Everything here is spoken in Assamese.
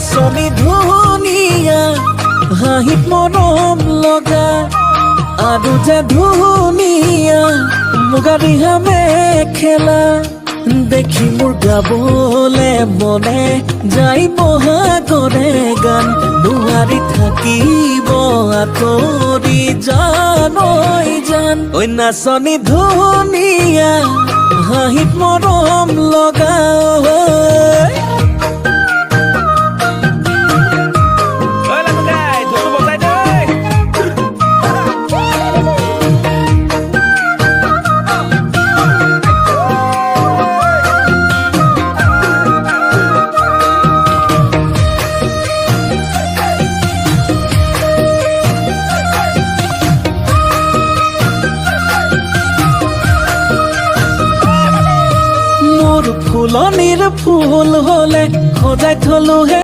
নাচনি ধুনীয়া হাঁহিত মৰম লগা আৰু যে ধুনীয়া মুগা ৰিহা মেখেলা দেখি মোৰ গাবলে মনে যাই বহাগৰে গান নোৱাৰি থাকিব আঁতৰি জান ঐ জান ঐ নাচনি ধুনীয়া হাঁহিত মৰম লগা ফুলনিৰ ফুল হলে সজাই থলো হে